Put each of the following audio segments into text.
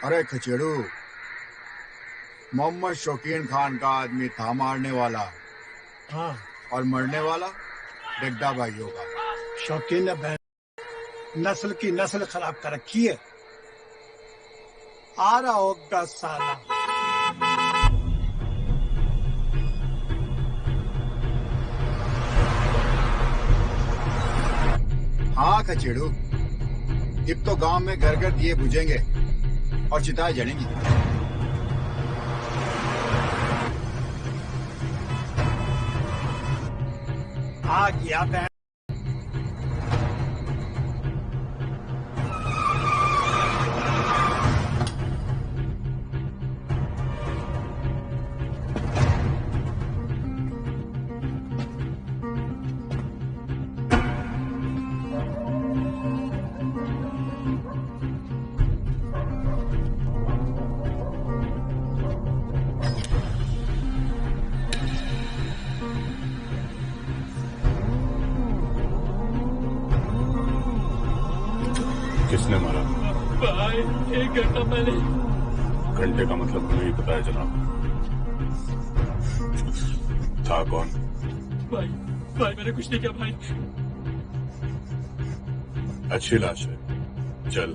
अरे खचेड़ू, मोहम्मद शौकीन खान का आदमी था मारने वाला। हाँ, और मरने वाला डिग्डा भाइयों का। शौकीन ने नस्ल की नस्ल खराब कर रखी है। आ रहा होगा साला। हाँ खचेड़ू, अब तो गांव में घर घर दिए बुझेंगे और चिताएं जलेंगी। आ गया बहन। किसने मारा? भाई 1 घंटा पहले। घंटे का मतलब हमें ही पता है जनाब। था कौन? भाई भाई मैंने कुछ नहीं किया भाई। अच्छी लाश है, चल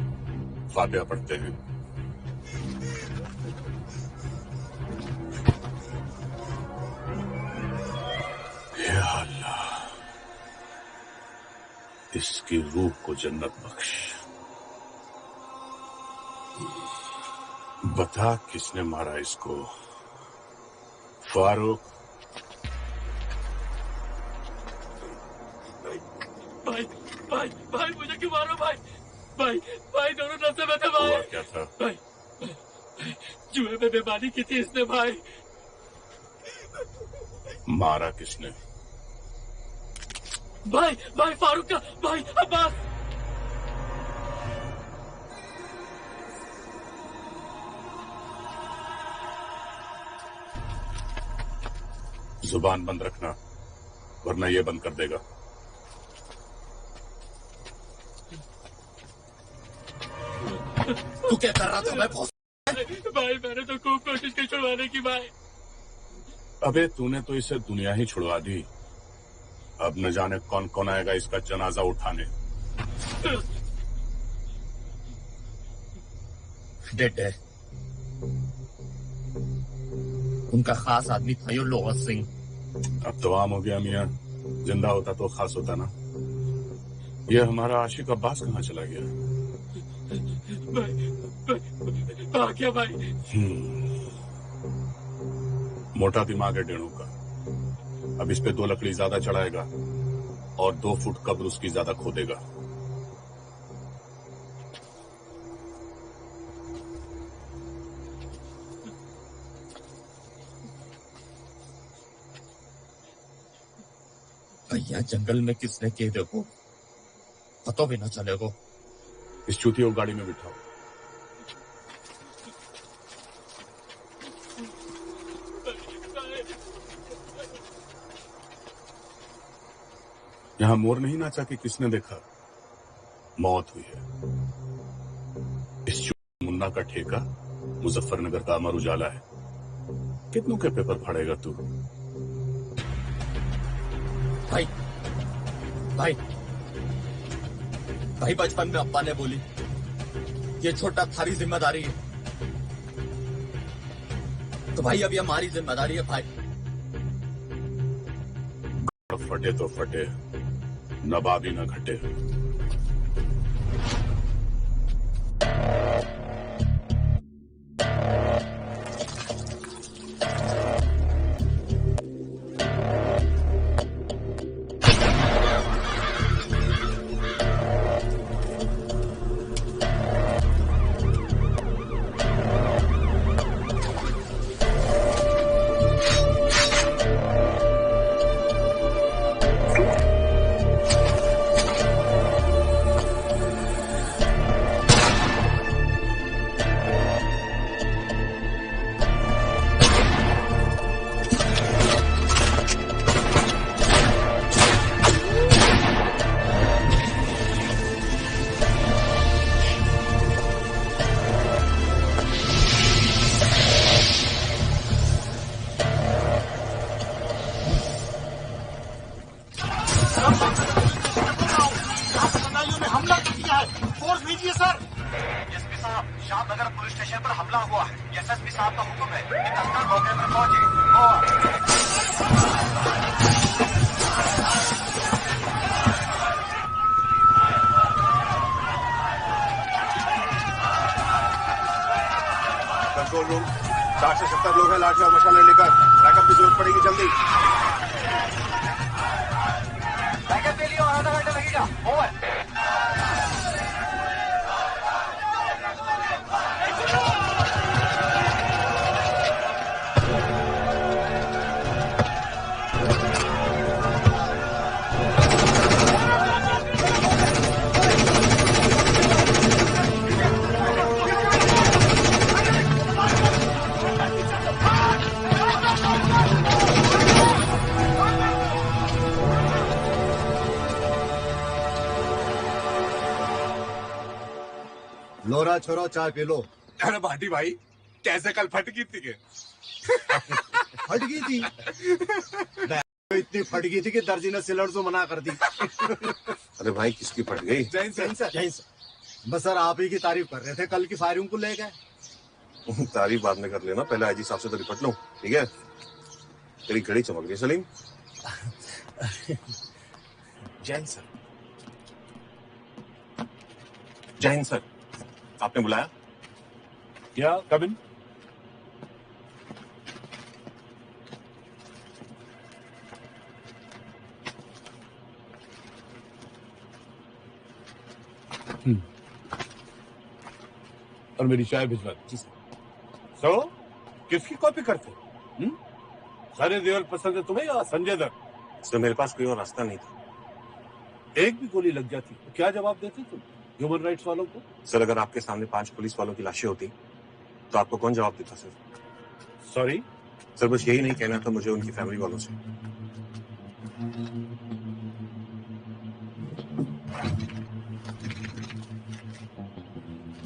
फातिहा पढ़ते हैं। या अल्लाह, इसकी रूह को जन्नत बख्श। बता किसने मारा इसको? फारूक? भाई भाई भाई मुझे क्यों मारो भाई? भाई भाई दोनों नशे में थे भाई। हुआ क्या था? भाई जुए में बेईमानी की थी इसने भाई। मारा किसने? भाई भाई फारूक का भाई अब्बास। जुबान बंद रखना वरना ये बंद कर देगा। तू क्या कर रहा था? मैं भाई मैंने तो खूब कोशिश की छुड़वाने की भाई। अबे तूने तो इसे दुनिया ही छुड़वा दी। अब न जाने कौन कौन आएगा इसका जनाजा उठाने। डेड है। उनका खास आदमी था यो लोहा सिंह। अब तो आम हो गया मियां, जिंदा होता तो खास होता ना। ये हमारा आशिक अब्बास कहाँ चला गया? भाई क्या भाई? मोटा दिमाग है डेणू का। अब इस पे 2 लकड़ी ज्यादा चढ़ाएगा और 2 फुट कब्र उसकी ज्यादा खोदेगा। भैया जंगल में किसने किए देखो, पता भी ना चलेगा। इस चूतिया को गाड़ी में बिठाओ। यहां मोर नहीं नाचा कि किसने देखा? मौत हुई है। इस मुन्ना का ठेका मुजफ्फरनगर का अमर उजाला है। कितनों के पेपर फाड़ेगा तू? भाई भाई भाई बचपन में अब्बा ने बोली ये छोटा थारी जिम्मेदारी है, तो भाई अब ये हमारी जिम्मेदारी है भाई। फटे तो फटे, नवाबी न घटे। एसएसपी साहब का हुक्म है कि तत्काल मौके पर पहुंचे। कंट्रोल रूम 60 से 70 लोग हैं, लाठी और मशाले लेकर। बैकअप की जरूरत पड़ेगी जल्दी। बैकअप के लिए और आधा घंटा लगेगा। ओवर। लोरा छोरो चाय पी लो। अरे भाटी भाई कैसे कल फट गई थी? फट गई थी। इतनी फट गई थी कि दर्जी ने सिलर से मना कर दी। अरे भाई किसकी फट गई? जैन सर। बस सर आप ही की तारीफ कर रहे थे कल की फायरिंग को लेकर। तारीफ बाद में कर लेना, पहले आईजी साहब से तो निपट लो, ठीक है? तेरी घड़ी चमक गई सलीम। जैन सर, जैन सर, आपने बुलाया? क्या कबिन? और मेरी चाय भिजवा दी। तो किसकी कॉपी करते? सारे देवल पसंद है तुम्हें या संजय दत्त? सर मेरे पास कोई और रास्ता नहीं था। एक भी गोली लग जाती तो क्या जवाब देते तुम ह्यूमन राइट्स वालों को? सर अगर आपके सामने 5 पुलिस वालों की लाशें होती तो आपको कौन जवाब देता? सर सॉरी सर, बस यही नहीं कहना था मुझे उनकी फैमिली वालों से।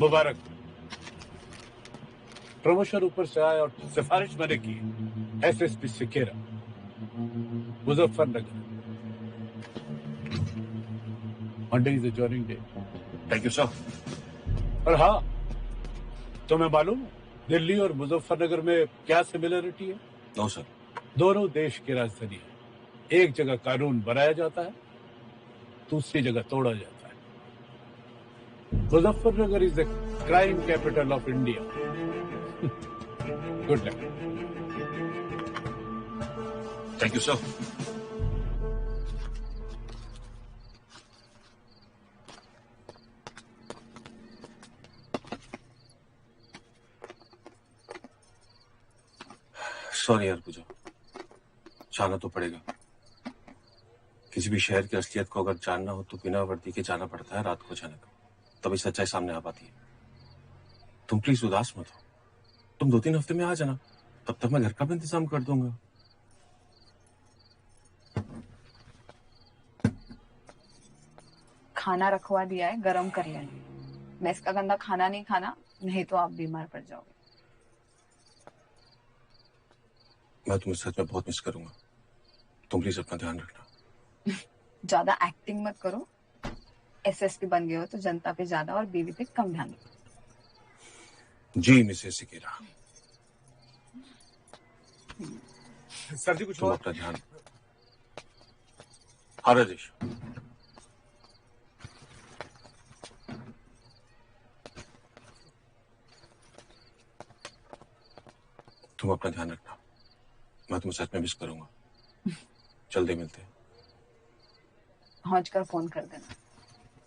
मुबारक, प्रमोशन ऊपर से आया और सिफारिश मैंने की। SSP Sequeira, Muzaffarnagar. Monday is the joining day. Thank you sir. और हाँ, तुम्हें मालूम है दिल्ली और मुजफ्फरनगर में क्या सिमिलरिटी है? No sir. दोनों देश की राजधानी है। एक जगह कानून बनाया जाता है, दूसरी जगह तोड़ा जाता है। Muzaffarnagar is the crime capital of India. Good luck. Thank you sir. Sorry यार पूजा, जाना तो पड़ेगा। किसी भी शहर की असलियत को अगर जानना हो तो बिना वर्दी के जाना पड़ता है रात को अचानक, तभी सच्चाई सामने आ पाती है। तुम प्लीज उदास मत हो, तुम 2-3 हफ्ते में आ जाना, तब तक मैं घर का भी इंतजाम कर दूंगा। खाना रखवा दिया है, गरम कर लेना। मैस का गंदा खाना नहीं खाना, नहीं तो आप बीमार पड़ जाओगे। मैं तुम्हें सच में बहुत मिस करूंगा, तुम प्लीज अपना ध्यान रखना। ज्यादा एक्टिंग मत करो। एसएसपी बन गए हो तो जनता पे ज्यादा और बीवी पे कम ध्यान दो। जी मिसेस सिकेरा। सर जी कुछ तुम अपना ध्यान। हाँ राजेश। तुम अपना ध्यान रखना, मैं तुम्हें सच में मिस करूंगा। जल्दी मिलते हैं। पहुंच कर फोन कर देना।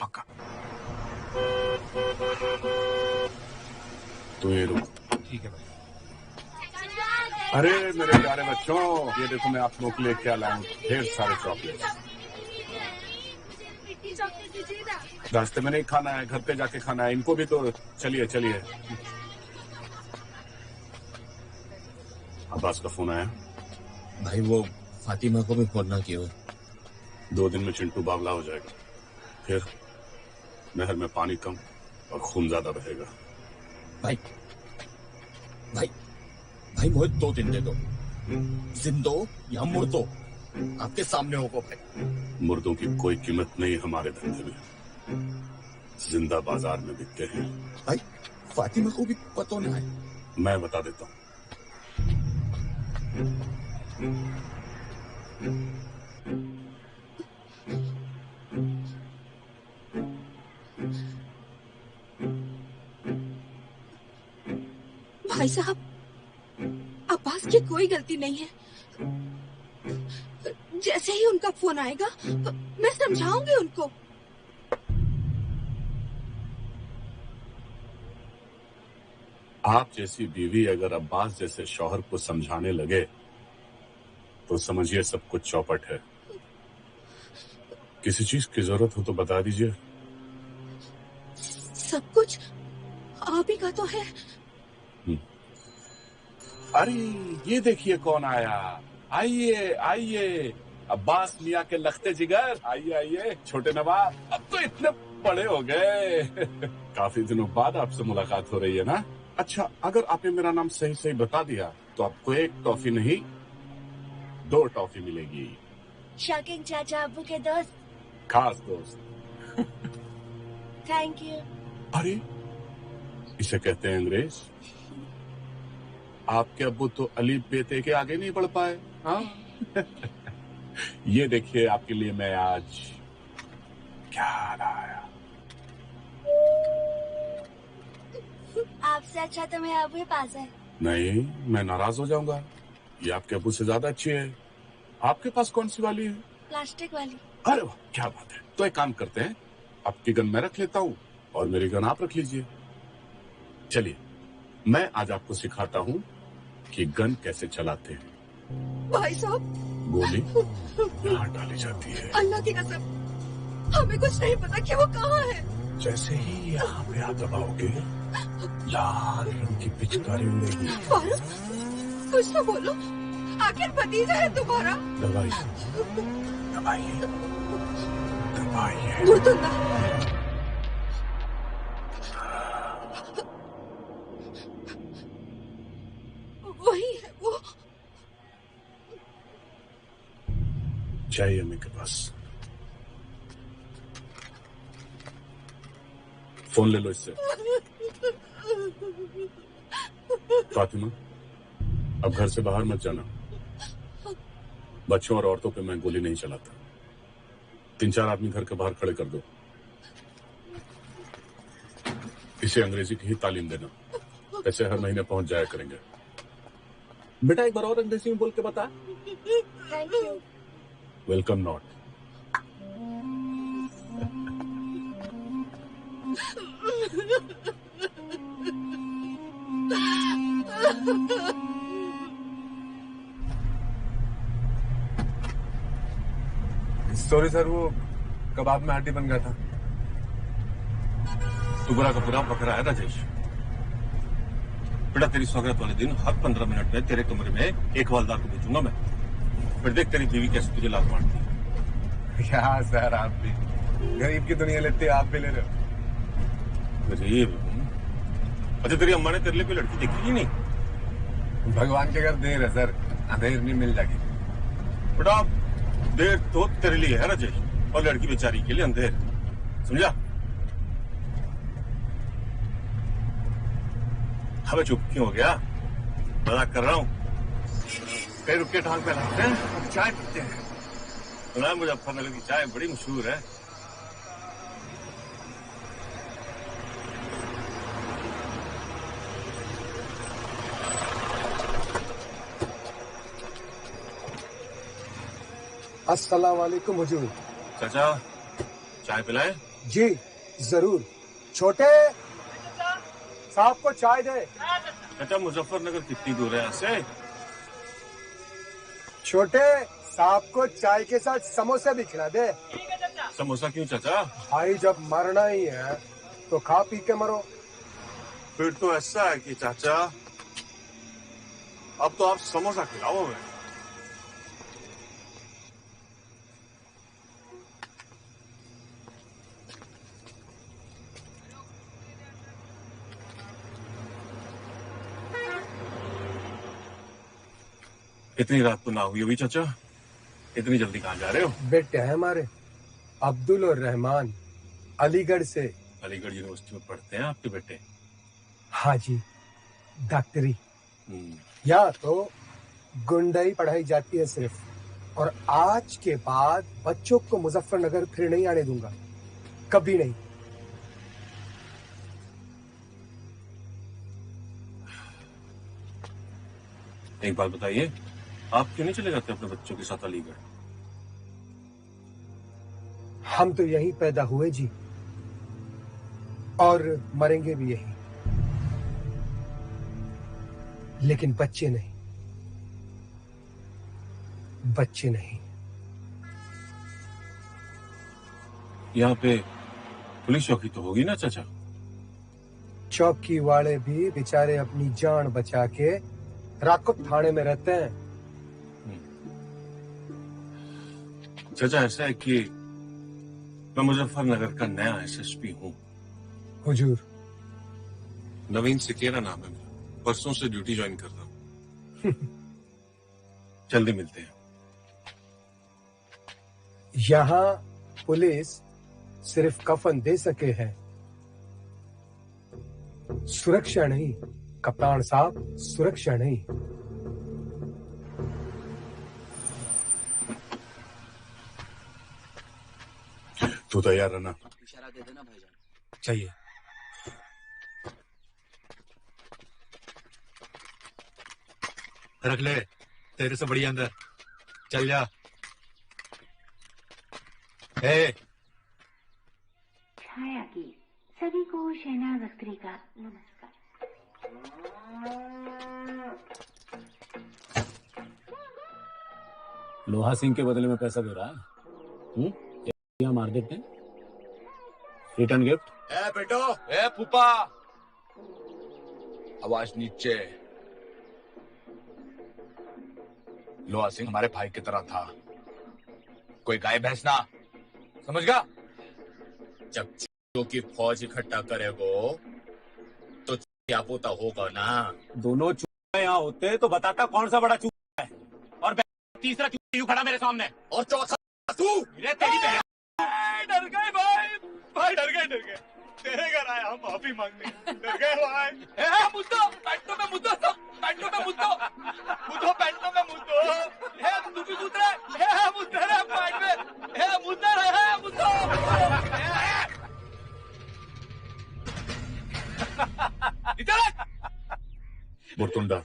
पक्का। तो ये रुक। ठीक है भाई। अरे मेरे प्यारे बच्चों, ये देखो मैं आप लोगों के लिए क्या लाया हूं, ढेर सारे चॉकलेट। रास्ते में नहीं खाना है, घर पे जाके खाना है। इनको भी तो चलिए चलिए। अब्बास का फोन आया? भाई वो फातिमा को भी फोन ना किया। 2 दिन में चिंटू बावला हो जाएगा, फिर नहर में पानी कम और खून ज्यादा बहेगा। भाई भाई भाई मुझे 2 दिन दे दो, जिंदो या मुर्दो, आपके सामने होगा भाई। मुर्दों की कोई कीमत नहीं हमारे धंधे में, जिंदा बाजार में बिकते हैं। भाई फातिमा को भी पता ना है, मैं बता देता हूं। भाई साहब, अब्बास की कोई गलती नहीं है। जैसे ही उनका फोन आएगा मैं समझाऊंगी उनको। आप जैसी बीवी अगर अब्बास जैसे शौहर को समझाने लगे तो समझिए सब कुछ चौपट है। किसी चीज की जरूरत हो तो बता दीजिए। सब कुछ आप ही का तो है। अरे ये देखिए कौन आया। आइए आइए, अब्बास मियाँ के लखते जिगर। आइए आइए छोटे नवाब, अब तो इतने बड़े हो गए। काफी दिनों बाद आपसे मुलाकात हो रही है ना। अच्छा, अगर आपने मेरा नाम सही सही बता दिया तो आपको एक टॉफी नहीं 2 टॉफी मिलेगी। शॉकिंग चाचा अब्बू के दोस्त। खास दोस्त। Thank you. अरे इसे कहते हैं अंग्रेज। आपके अब्बू तो अली बेटे के आगे नहीं बढ़ पाए। हाँ। ये देखिए आपके लिए मैं आज क्या लाया। आपसे अच्छा तो मेरे अब्बू के पास है। नहीं, मैं नाराज हो जाऊंगा। ये आपके अब्बू से ज्यादा अच्छी है। आपके पास कौन सी वाली है? प्लास्टिक वाली। अरे वाह, क्या बात है। तो एक काम करते हैं, आपकी गन मैं रख लेता हूँ और मेरी गन आप रख लीजिए। चलिए, मैं आज आपको सिखाता हूँ कि गन कैसे चलाते हैं। भाई साहब, गोली यहाँ डाली जाती है। अल्लाह की कसम, हमें कुछ नहीं पता कि वो कहाँ है। जैसे ही यहाँ पे आप दबाओगे, लाल रंग की पिचकारी उड़ेगी। फारूक, कुछ तो बोलो, आखिर भतीजा है तुम्हारा। दबाइए, दबाइए, दबाइए। मुर्तुल्ला, वही है वो। चाहिए अम्मी के पास। फोन ले लो इससे। फातिमा, अब घर से बाहर मत जाना। बच्चों और औरतों पे मैं गोली नहीं चलाता। 3-4 आदमी घर के बाहर खड़े कर दो। इसे अंग्रेजी की ही तालीम देना, ऐसे हर महीने पहुंच जाया करेंगे। बेटा एक बार और अंग्रेजी में बोल के बता। Thank you. Welcome not. Sorry sir, वो कबाब में हड्डी बन गया था। तू बुरा का बुरा बकरा है राजेश। बेटा तेरी सौगात वाले दिन हर 15 मिनट में तेरे कमरे में एक हवलदार को भेजूंगा मैं। फिर देख तेरी बीवी कैसे तुझे लात मारती है। क्या सर, आप भी गरीब की दुनिया लेते, आप भी ले रहे हो। गरीब? अच्छा, तेरी अम्मा ने तेरे लिए कोई लड़की देखी ही नहीं? भगवान के घर देर है सर, अंधेर नहीं मिल जाएगी। बेटा देर तो तेरे लिए है राजेश, और लड़की बेचारी के लिए अंधेर, समझा? हमें चुप क्यों हो गया? मजाक कर रहा हूँ। कहीं रुक के ढाल पे रखते हैं, चाय पीते हैं। सुना है मुजफ्फरनगर की चाय बड़ी मशहूर है। अस्सलाम वालेकुम हुजूर। चाचा चाय पिलाए? जी जरूर। छोटे साहब को चाय दे। चाचा मुजफ्फरनगर कितनी दूर है यहाँ से? छोटे साहब को चाय के साथ समोसे भी खिला दे। समोसा क्यों चाचा? भाई जब मरना ही है तो खा पी के मरो। फिर तो ऐसा है कि चाचा अब तो आप समोसा खिलाओ हमें। इतनी रात तो ना हुई अभी चाचा, इतनी जल्दी कहाँ जा रहे हो? बेटे हैं हमारे अब्दुल और रहमान, अलीगढ़ से। अलीगढ़ यूनिवर्सिटी में पढ़ते हैं आपके बेटे? हाँ जी। डॉक्टरी या तो गुंडाई पढ़ाई जाती है सिर्फ, और आज के बाद बच्चों को मुजफ्फरनगर फिर नहीं आने दूंगा, कभी नहीं। एक बात बताइए, आप क्यों नहीं चले जाते अपने बच्चों के साथ अलीगढ़? हम तो यहीं पैदा हुए जी, और मरेंगे भी यहीं, लेकिन बच्चे नहीं, बच्चे नहीं। यहाँ पे पुलिस चौकी तो होगी ना चाचा? चौकी वाले भी बेचारे अपनी जान बचा के राकुत थाने में रहते हैं। चाचा ऐसा है कि मैं मुजफ्फरनगर का नया एसएसपी हूँ। हुजूर। नवीन सिकेरा नाम है मेरा, परसों से ड्यूटी ज्वाइन कर रहा हूँ। जल्दी मिलते हैं। यहाँ पुलिस सिर्फ कफन दे सके हैं, सुरक्षा नहीं कप्तान साहब, सुरक्षा नहीं। तू तैयार रहना। इशारा दे देना भाईजान। चाहिए। रख ले, तेरे से बढ़िया अंदर चल जा। छाया की सभी को शहनाज अख्तरी का नमस्कार। लोहा सिंह के बदले में पैसा दे रहा है? यहाँ मार देते हैं, रिटर्न गिफ्ट। ए बेटो, ए फूफा, आवाज नीचे। लोहा सिंह हमारे भाई की तरह था, कोई गाय भैंस ना, समझ गया? जब चूहों की फौज इकट्ठा करेगो तो क्या पोता होगा ना। दोनों चूहे यहाँ होते तो बताता कौन सा बड़ा चूहा है, और तीसरा चूहा यूं खड़ा मेरे सामने, और चौथा तू। तेरी बहन। डर गए भाई डर गए। तेरे घर आया हम माफी मांगने, डर गए भाई। मुद्दो पैंटों में मुद्दो, सब पैंटों में मुद्दो पैंटों में मुद्दो। तू भी मुद्द रहे, मुद्द रहे पैंट में, मुद्द रहे मुद्दो। बुरतुंडा,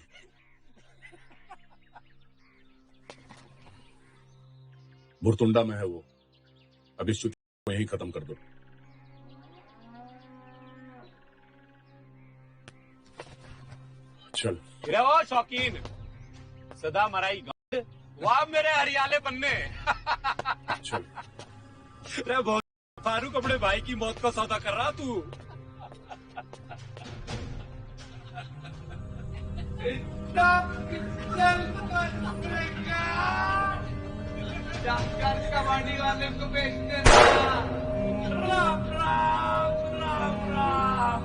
बुरतुंडा में है वो। अब इस को यही खत्म कर दो। चल। ओ शौकीन, सदा मराई गांड, वाह मेरे हरियाले पन्ने। चल। अरे बहुत फारूक अपने भाई की मौत का सौदा कर रहा तू। कबाड़ी वाले को बेच देना। राम राम राम राम।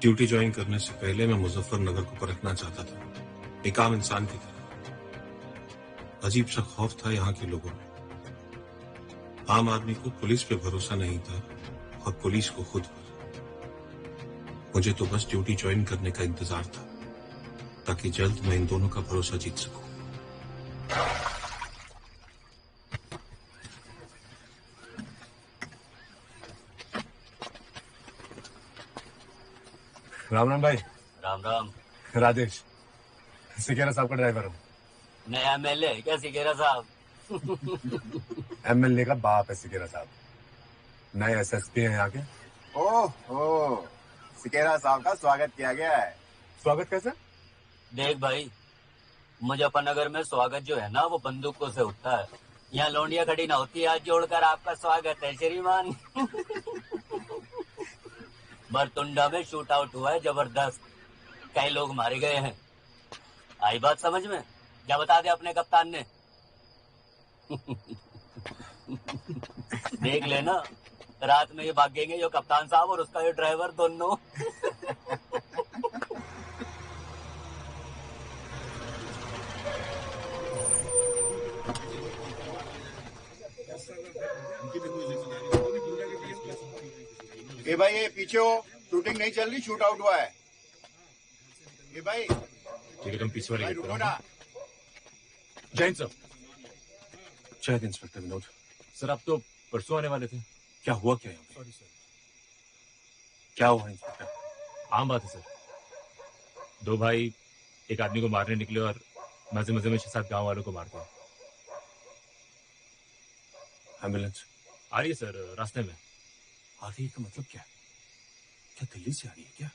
ड्यूटी ज्वाइन करने से पहले मैं मुजफ्फरनगर को परखना चाहता था, एक आम इंसान की तरह। अजीब सा खौफ था यहाँ के लोगों में। आम आदमी को पुलिस पे भरोसा नहीं था, और पुलिस को खुद पर। मुझे तो बस ड्यूटी ज्वाइन करने का इंतजार था, ताकि जल्द मैं इन दोनों का भरोसा जीत सकूं। राम राम भाई। राम राम। राजेश, सिकेरा साहब का ड्राइवर हूँ। नया एमएलए क्या सिकेरा साहब? एमएलए का बाप है सिकेरा साहब, नए एसएसपी हैं यहाँ के। ओह, सिकेरा साहब का स्वागत किया गया है। स्वागत कैसे? देख भाई, मुजफ्फरनगर में स्वागत जो है ना वो बंदूकों से उठता है। यहाँ लौंडिया खड़ी ना होती, हाथ जोड़कर आपका स्वागत है श्रीमान। बरतुंडा में शूट आउट हुआ है जबरदस्त, कई लोग मारे गए हैं। आई बात समझ में? क्या बता दे अपने कप्तान ने? देख लेना, रात में ये भागेंगे जो कप्तान साहब और उसका ये ड्राइवर दोनों। ए भाई ये पीछे हो, शूटिंग नहीं चल रही, शूट आउट हुआ है। ए भाई ठीक है, तुम पीछे वाले भाई गेट पर रुको आओ। ना। जैन सर। जय हिंद इंस्पेक्टर विनोद। सर आप तो परसों आने वाले थे। क्या हुआ क्या यहाँ पे? Sorry sir. क्या हुआ इंस्पेक्टर? आम बात है सर, दो भाई एक आदमी को मारने निकले और मजे मजे में 6-7 गांव वालों को मार दिया। एम्बुलेंस आ रही है सर, रास्ते में। आ रही है का मतलब क्या? क्या दिल्ली से आ रही है क्या?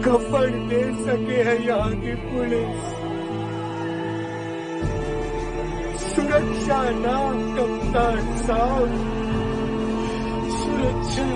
कफन दे सके है यहाँ की पुलिस, सुरक्षा ना कप्तान साहब, सुरक्षा